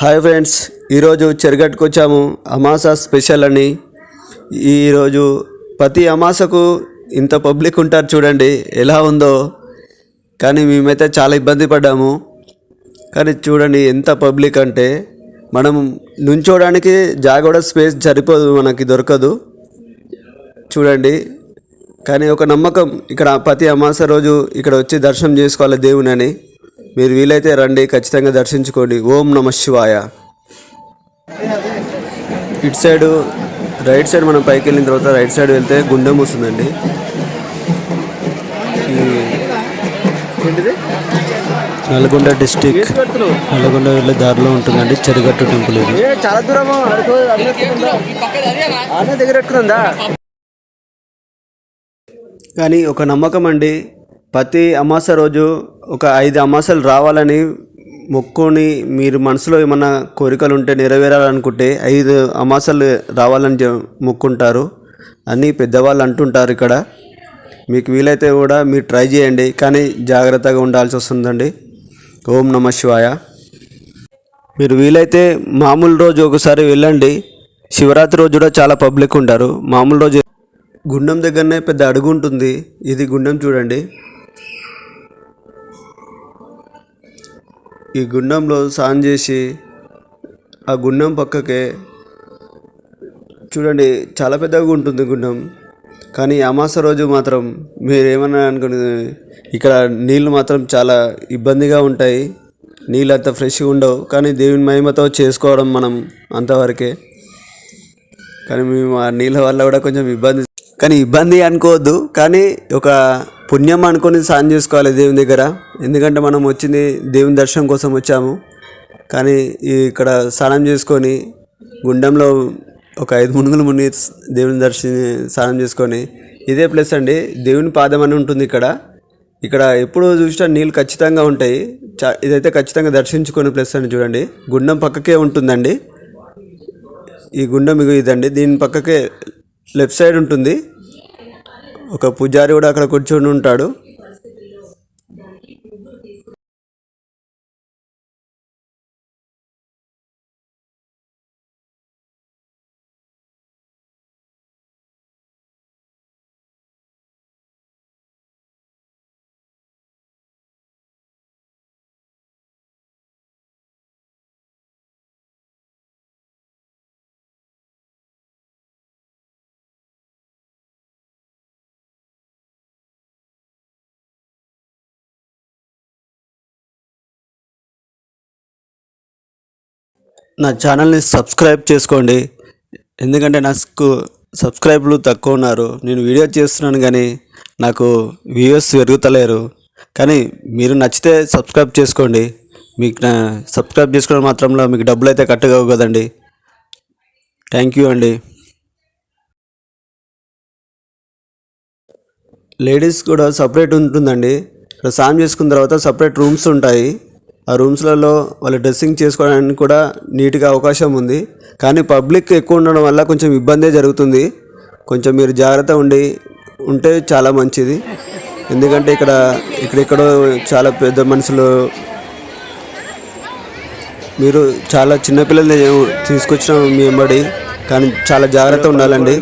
Hi friends, ఈరోజు చెరుగట్టుకు వచ్చాము. అమాస special అని. ఈరోజు ప్రతి అమాసకు ఇంత పబ్లిక్ ఉంటారు చూడండి ఎలా ఉందో. కానీ మేమైతే చాలా ఇబ్బంది పడ్డాము. కానీ చూడండి ఎంత పబ్లిక్ అంటే మనం నుంచోడానికి జాగా కూడా స్పేస్ సరిపోదు, మనకి దొరకదు చూడండి. కానీ ఒక నమ్మకం, ఇక్కడ ప్రతి అమాస రోజు ఇక్కడ వచ్చి దర్శనం చేసుకోవాలి దేవుని అని. మీరు వీలైతే రండి, ఖచ్చితంగా దర్శించుకోండి. ఓం నమ శివాయ. ఇటు సైడు రైట్ సైడ్ మనం పైకి వెళ్ళిన తర్వాత రైట్ సైడ్ వెళ్తే గుండెం వస్తుందండి. నల్గొండ డిస్టిక్, నల్గొండ వెళ్ళే దారిలో ఉంటుందండి చెరుగట్టు టెంపుల్. ఇది చాలా దూరం కానీ ఒక నమ్మకం అండి. ప్రతి అమాస రోజు ఒక 5 అమాసాలు రావాలని మొక్కుని, మీరు మనసులో ఏమన్నా కోరికలు ఉంటే నెరవేరాలనుకుంటే 5 అమాసాలు రావాలని మొక్కుంటారు అని పెద్దవాళ్ళు అంటుంటారు ఇక్కడ. మీకు వీలైతే కూడా మీరు ట్రై చేయండి, కానీ జాగ్రత్తగా ఉండాల్సి వస్తుందండి. ఓం నమ శివాయ. మీరు వీలైతే మామూలు రోజు ఒకసారి వెళ్ళండి. శివరాత్రి రోజు కూడా చాలా పబ్లిక్ ఉంటారు. మామూలు రోజు గుండం దగ్గరనే పెద్ద అడుగు ఉంటుంది. ఇది గుండం చూడండి. ఈ గుండంలో స్నానం చేసి ఆ గుండం పక్కకే చూడండి చాలా పెద్దగా ఉంటుంది గుండం. కానీ అమాస రోజు మాత్రం మీరేమన్నా అనుకుని ఇక్కడ నీళ్ళు మాత్రం చాలా ఇబ్బందిగా ఉంటాయి. నీళ్ళు అంత ఫ్రెష్గా ఉండవు, కానీ దేవుని మహిమతో చేసుకోవడం మనం అంతవరకే. కానీ మేము ఆ నీళ్ళ వల్ల కూడా కొంచెం ఇబ్బంది అనుకోవద్దు, కానీ ఒక పుణ్యం అనుకొని స్నానం చేసుకోవాలి దేవుని దగ్గర. ఎందుకంటే మనం వచ్చింది దేవుని దర్శనం కోసం వచ్చాము. కానీ ఇక్కడ స్నానం చేసుకొని గుండంలో ఒక 5 మునుగులు మునిగి దేవుని స్నానం చేసుకొని, ఇదే ప్లేస్ అండి దేవుని పాదం అని ఉంటుంది ఇక్కడ. ఇక్కడ ఎప్పుడు చూసినా నీళ్ళు ఖచ్చితంగా ఉంటాయి. ఇదైతే ఖచ్చితంగా దర్శించుకునే ప్లేస్ అని చూడండి. గుండం పక్కకే ఉంటుందండి ఈ గుండం. ఇదండి, దీని పక్కకే లెఫ్ట్ సైడ్ ఉంటుంది. ఒక పూజారి కూడా అక్కడ కూర్చొని ఉంటాడు. నా ఛానల్ని సబ్స్క్రైబ్ చేసుకోండి, ఎందుకంటే నాకు సబ్స్క్రైబ్లు తక్కువ ఉన్నారు. నేను వీడియో చేస్తున్నాను కానీ నాకు వ్యూవర్స్ పెరుగుతలేరు. కానీ మీరు నచ్చితే సబ్స్క్రైబ్ చేసుకోండి. మీకు సబ్స్క్రైబ్ చేసుకోవడం మాత్రంలో మీకు డబ్బులు అయితే కట్టగవు కదండి. థ్యాంక్ యూ అండి. లేడీస్ కూడా సపరేట్ ఉంటుందండి. ఇక్కడ స్నానం చేసుకున్న తర్వాత సపరేట్ రూమ్స్ ఉంటాయి. ఆ రూమ్స్లలో వాళ్ళు డ్రెస్సింగ్ చేసుకోవడానికి కూడా నీట్గా అవకాశం ఉంది. కానీ పబ్లిక్ ఎక్కువ ఉండడం వల్ల కొంచెం ఇబ్బందే జరుగుతుంది. కొంచెం మీరు జాగ్రత్త ఉంటే చాలా మంచిది. ఎందుకంటే ఇక్కడెక్కడో చాలా పెద్ద మనుషులు, మీరు చాలా చిన్నపిల్లల్ని తీసుకొచ్చిన మీ వెంబడి, కానీ చాలా జాగ్రత్త ఉండాలండి.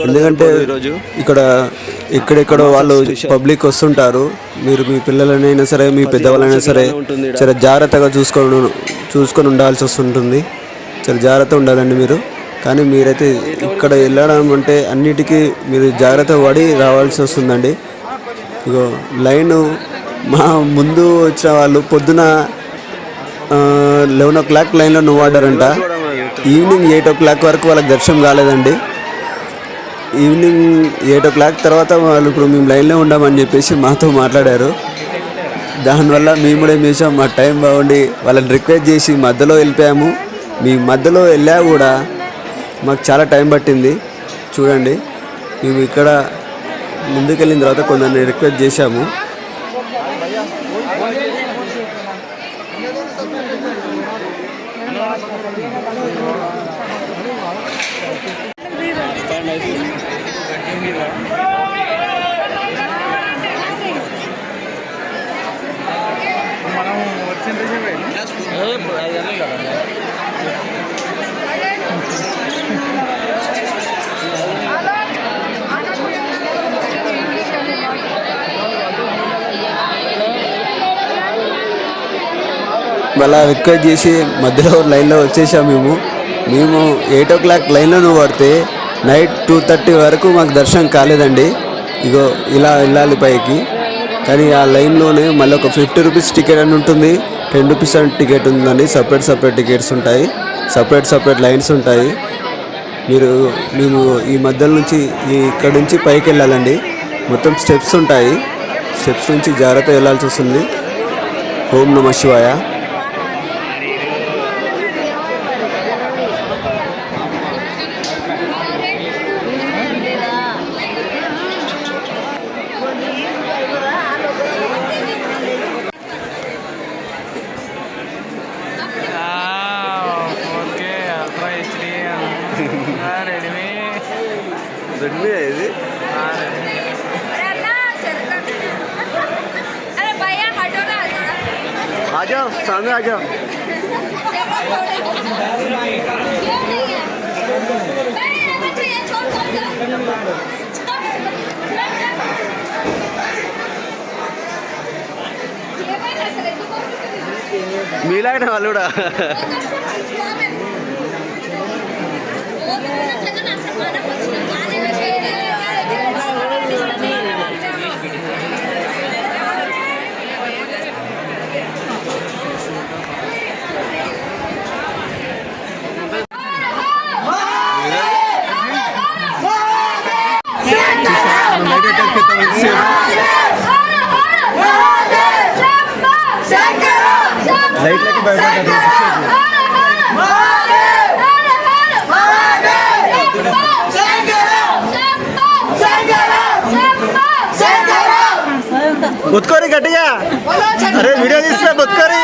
ఎందుకంటే ఇక్కడెక్కడో వాళ్ళు పబ్లిక్ వస్తుంటారు. మీరు మీ పిల్లలనైనా సరే మీ పెద్దవాళ్ళైనా సరే చాలా జాగ్రత్తగా చూసుకొని ఉండాల్సి వస్తుంటుంది. చాలా జాగ్రత్త ఉండాలండి మీరు. కానీ మీరైతే ఇక్కడ వెళ్ళడం అంటే అన్నిటికీ మీరు జాగ్రత్త పడి రావాల్సి వస్తుందండి. ఇగో లైను మా ముందు వచ్చిన వాళ్ళు పొద్దున 11 o'clock లైన్లో నువ్వు ఆడారంట. ఈవినింగ్ 8 o'clock వరకు వాళ్ళకి దర్శనం కాలేదండి. ఈవినింగ్ 8 o'clock తర్వాత వాళ్ళు ఇప్పుడు మేము లైన్లో ఉండామని చెప్పేసి మాతో మాట్లాడారు. దానివల్ల మేము కూడా ఏం చేసాం, మా టైం బాగుండి వాళ్ళని రిక్వెస్ట్ చేసి మధ్యలో వెళ్ళిపోయాము. మీ మధ్యలో వెళ్ళా కూడా మాకు చాలా టైం పట్టింది. చూడండి, మేము ఇక్కడ ముందుకెళ్ళిన తర్వాత కొందరిని రిక్వెస్ట్ చేశాము. మనం వచ్చింది మళ్ళీ రిక్వెస్ట్ చేసి మధ్యలో లైన్లో వచ్చేసాం మేము 8 o'clock లైన్లో పడితే నైట్ 2:30 వరకు మాకు దర్శనం కాలేదండి. ఇగో ఇలా వెళ్ళాలి పైకి, కానీ ఆ లైన్లోనే మళ్ళీ ఒక 50 రూపీస్ టికెట్ అని ఉంటుంది, 10 రూపీస్ అని టికెట్ ఉందండి. సపరేట్ టికెట్స్ ఉంటాయి, సపరేట్ లైన్స్ ఉంటాయి. మేము ఈ మధ్యలో నుంచి ఇక్కడ నుంచి పైకి వెళ్ళాలండి. మొత్తం స్టెప్స్ ఉంటాయి, స్టెప్స్ నుంచి జాగ్రత్త వెళ్ళాల్సి వస్తుంది. ఓం నమః శివాయ. రెడ్మీ ఇది आजाओ सामने आ जाओ. మీలాగనే వాళ్ళు కూడా లైట్లకి భయపడ్డారు. బుత్కోరి గట్టిగా, అరే వీడియో తీస్తే బుత్కోరి.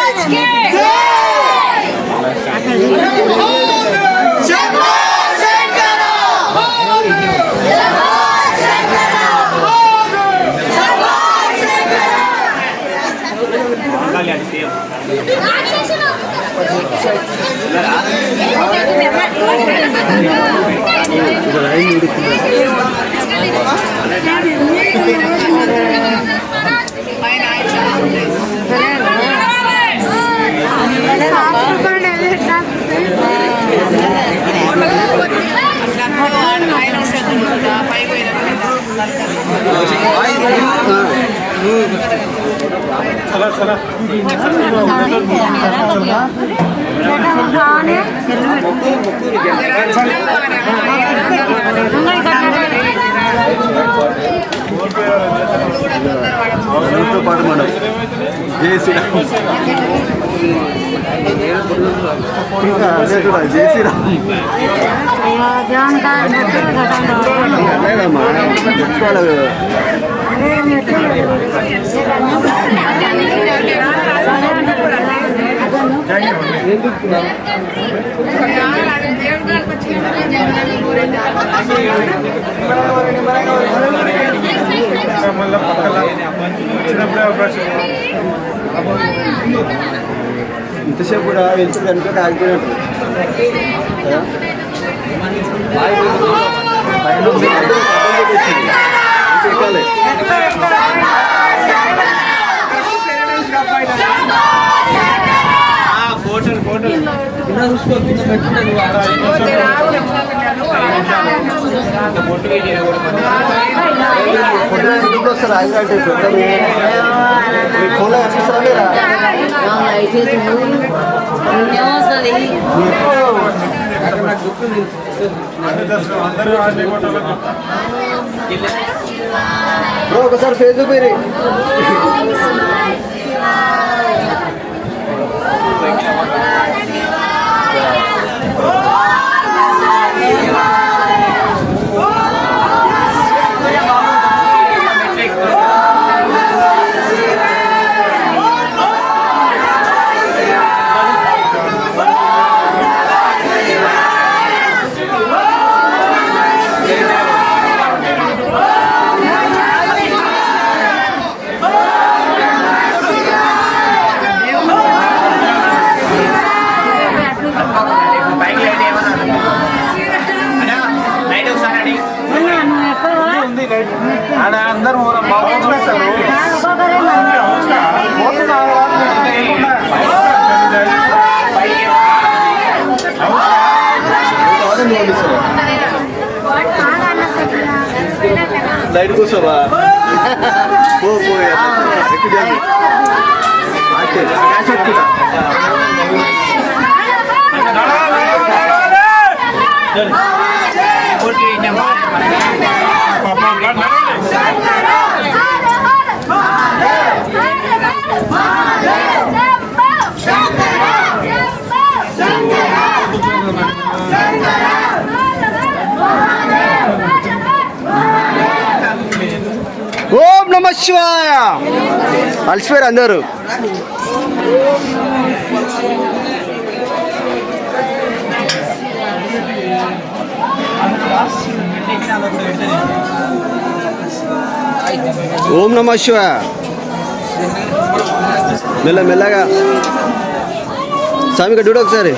పాటు మనం జై శ్రీరామ్, జై శ్రీరామ్. ఇంతసేపు కూడా వెళ్తుంది అనుకుంటే ఆగిపోయినట్టు. ఒకసారి ఫేస్బుక్ పేరు లైట్ కూర్చోవా ఓం నమ శివాయ. అలసిపోయారు అందరూ. ఓం నమ శివాయ. మెల్లగా స్వామి చూడు ఒకసారి.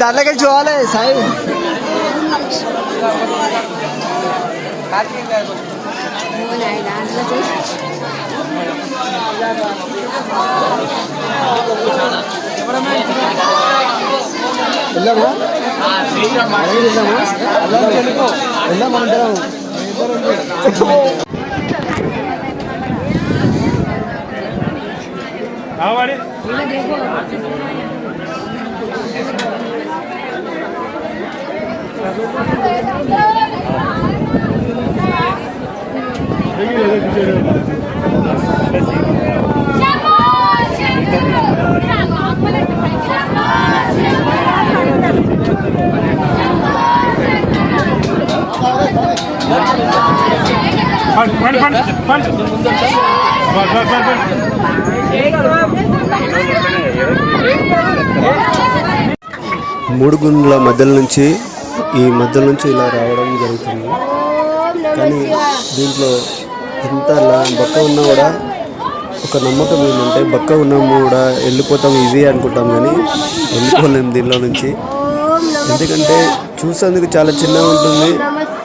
దాంట్లోకి చూడాలి సాయి. వెళ్దామా వెళ్దామంటాం. మూడు గుండ్ల మధ్యలో నుంచి ఇలా రావడం జరుగుతుంది. కానీ దీంట్లో ఎంత బక్క ఉన్నా కూడా ఒక నమ్మకం ఏంటంటే బక్క ఉన్నాము కూడా వెళ్ళిపోతాం ఈజీ అనుకుంటాం, కానీ వెళ్ళిపోలేము దీనిలో నుంచి. ఎందుకంటే చూసేందుకు చాలా చిన్నగా ఉంటుంది,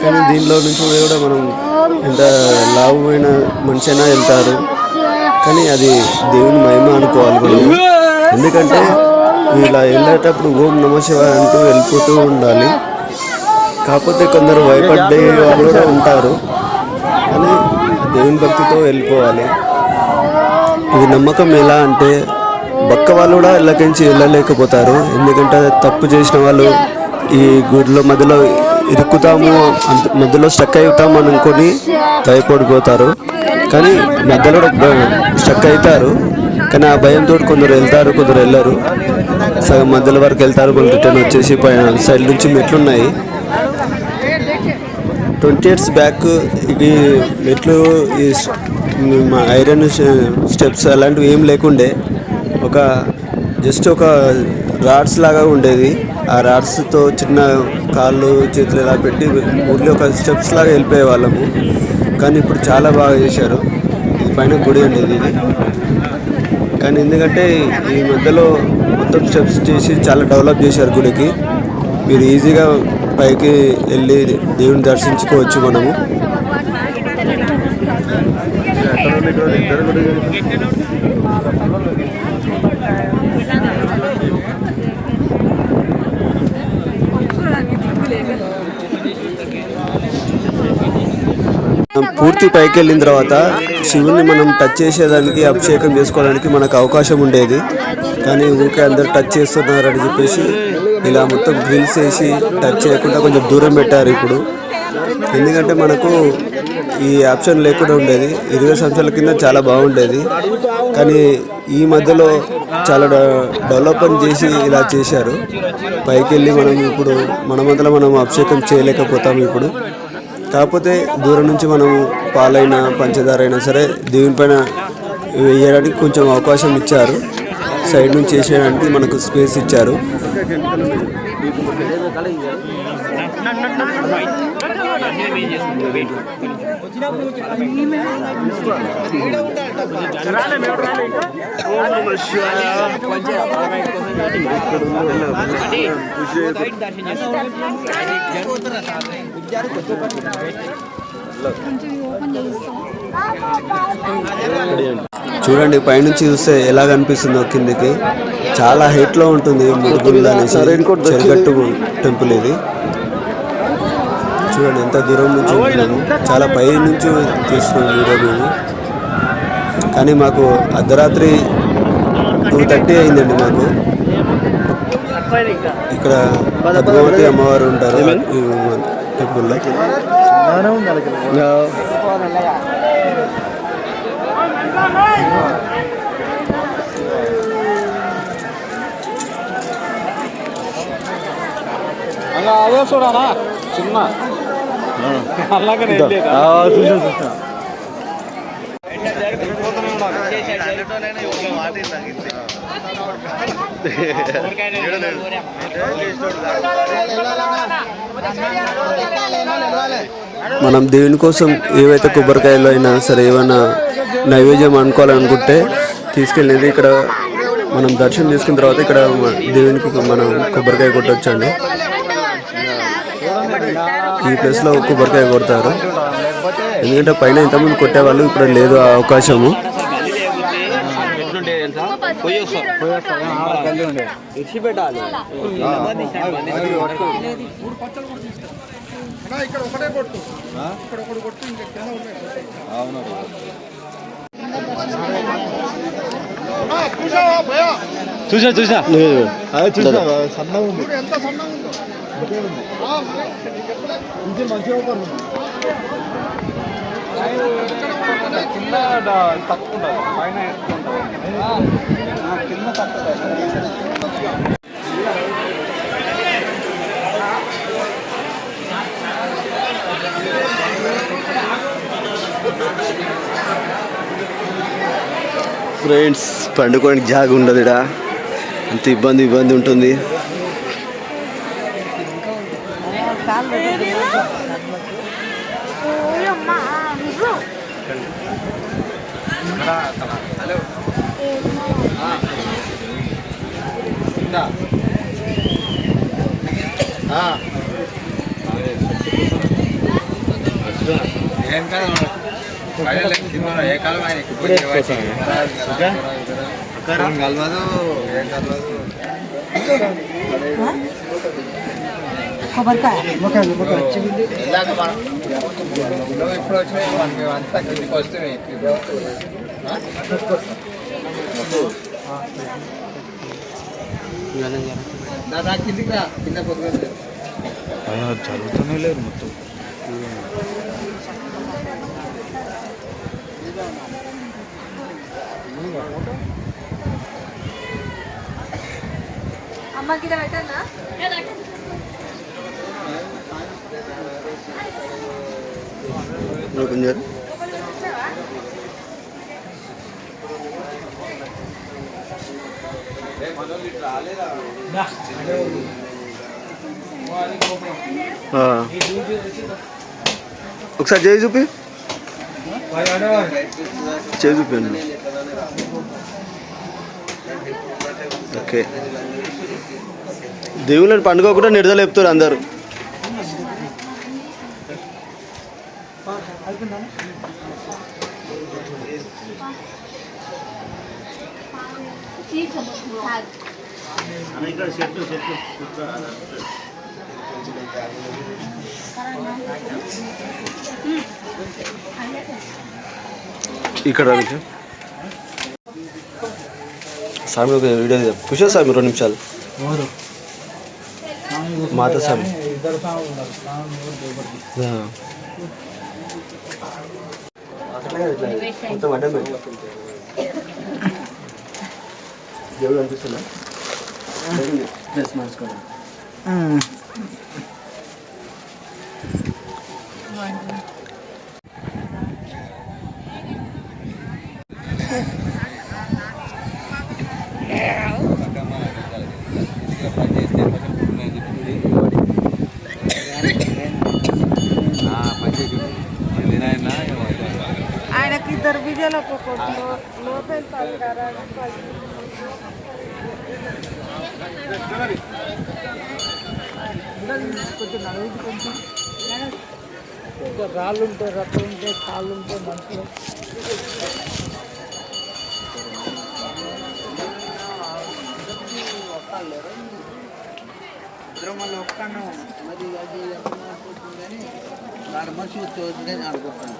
కానీ దీనిలో నుంచి కూడా మనం ఎంత లాభమైన మనిషి అయినా వెళ్తారు. కానీ అది దేవుని మహిమ అనుకోవాలి మనం. ఎందుకంటే ఇలా వెళ్ళేటప్పుడు ఓం నమ శివాయ అంటూ వెళ్ళిపోతూ ఉండాలి. కాకపోతే కొందరు భయపడే వాళ్ళు కూడా ఉంటారు, కానీ దేవుని భక్తితో వెళ్ళిపోవాలి. ఇది నమ్మకం ఎలా అంటే బక్క వాళ్ళు కూడా ఇళ్ళకించి వెళ్ళలేకపోతారు. ఎందుకంటే తప్పు చేసిన వాళ్ళు ఈ గుడిలో మధ్యలో ఇరుక్కుతాము, మధ్యలో స్టక్ అవుతాము అనుకొని భయపడిపోతారు. కానీ మధ్యలో స్టక్ అవుతారు, కానీ ఆ భయంతో కొందరు వెళ్తారు, కొందరు వెళ్ళరు. సగం మధ్యలో వరకు వెళ్తారు, మళ్ళీ రిటర్న్ వచ్చేసి పైన సైడ్ నుంచి మెట్లు ఉన్నాయి. 20 years బ్యాక్ ఇది మెట్లు ఈ ఐరన్ స్టెప్స్ అలాంటివి ఏం లేకుండే, ఒక జస్ట్ ఒక రాడ్స్ లాగా ఉండేది. ఆ రాడ్స్తో చిన్న కాళ్ళు చేతులు ఇలా పెట్టి ఊర్లో ఒక స్టెప్స్ లాగా వెళ్ళిపోయే వాళ్ళము. కానీ ఇప్పుడు చాలా బాగా చేశారు. ఇది పైన గుడి అండి ఇది. కానీ ఎందుకంటే ఈ మధ్యలో మొత్తం స్టెప్స్ చేసి చాలా డెవలప్ చేశారు గుడికి. మీరు ఈజీగా పైకి వెళ్ళి దేవుని దర్శించుకోవచ్చు మనము. పూర్తి పైకి వెళ్ళిన తర్వాత శివుని మనం టచ్ చేసేదానికి, అభిషేకం చేసుకోవడానికి మనకు అవకాశం ఉండేది. కానీ ఊరికే అందరు టచ్ చేస్తున్నారు అని చెప్పేసి ఇలా మొత్తం గ్రిల్స్ వేసి టచ్ చేయకుండా కొంచెం దూరం పెట్టారు ఇప్పుడు. ఎందుకంటే మనకు ఈ ఆప్షన్ లేకుండా ఉండేది. 20 సంవత్సరాల కింద చాలా బాగుండేది, కానీ ఈ మధ్యలో చాలా డెవలప్మెంట్ చేసి ఇలా చేశారు. పైకి వెళ్ళి మనం ఇప్పుడు మనమంతలో మనం అభిషేకం చేయలేకపోతాము ఇప్పుడు. కాకపోతే దూరం నుంచి మనం పాలైనా పంచదార అయినా సరే దేవుని పైన వేయడానికి కొంచెం అవకాశం ఇచ్చారు. సైడ్ నుంచి చేసేయడానికి మనకు స్పేస్ ఇచ్చారు. చూడండి పైనుంచి చూస్తే ఎలా కనిపిస్తుందో కిందకి. చాలా హైట్లో ఉంటుంది మురుగుండ అనేసి చెరుగట్టు టెంపుల్ ఇది. చూడండి ఎంత దూరం నుంచి ఉంటున్నాము, చాలా పై నుంచి తీస్తున్నాం వీడియో మేము. కానీ మాకు అర్ధరాత్రి 2:30 అయిందండి మాకు. ఇక్కడ పద్మావతి అమ్మవారు ఉంటారు ఈ టెంపుల్లో. అదే చూడాలా చిన్న అలాగనే చూసా మనం దేవుని కోసం ఏవైతే కొబ్బరికాయలు అయినా సరే ఏమైనా నైవేద్యం అనుకోవాలనుకుంటే తీసుకెళ్ళేది ఇక్కడ మనం దర్శనం చేసుకున్న తర్వాత ఇక్కడ దేవునికి మనం కొబ్బరికాయ కొట్టొచ్చండి. ఈ ప్లేస్లో కొబ్బరికాయ కొడతారు. ఎందుకంటే పైన ఇంతకుముందు కొట్టేవాళ్ళు, ఇప్పుడు లేదు ఆ అవకాశము. చూసా చూసా చూసా సన్నగా ఉంది. కింద తక్కువ పైన కింద తక్కువ. ఫ్రెండ్స్ పండుకోవడానికి జాగ ఉండదు ఇక్కడ, అంత ఇబ్బంది ఉంటుంది. జరుగుతూనే లేదు మొత్తం. కొంచెం ఒకసారి చేయి చూపి చేయి చూపండి. ఓకే, దేవుళ్ళని పండుగ కూడా నిడదలేపుతారు అందరు. ఇక్కడ స్వామి ఒక వీడియో కూర్చో స్వామి 2 నిమిషాలు. మాత స్వామి మొత్తం అడ్డం దేవుడు అనిపిస్తున్నా డ్రెస్ మార్చుకోండి. ఆయనకి 2 బిజాలు లోపల కొంచెం రాళ్ళు ఉంటాయి, రక్తం ఉంటాయి, కాళ్ళు ఉంటాయి మనుషులు. మళ్ళీ ఒక్కనే మరి అది కానీ వాడు మనుషులు తోచుదని అనుకుంటున్నాను.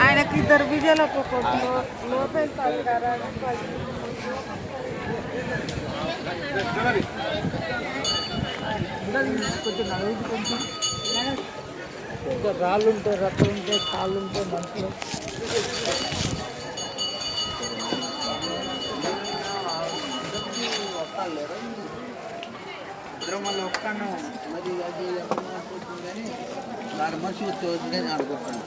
ఆయనకి 2 బిజాలు లోపల కొంచెం రాళ్ళు ఉంటాయి, రక్తం ఉంటాయి, కాళ్ళు ఉంటాయి మనుషులు. మళ్ళీ ఒక్కనే మరి అది కానీ వాడు మనుషులు తోచుదని అనుకుంటున్నాను.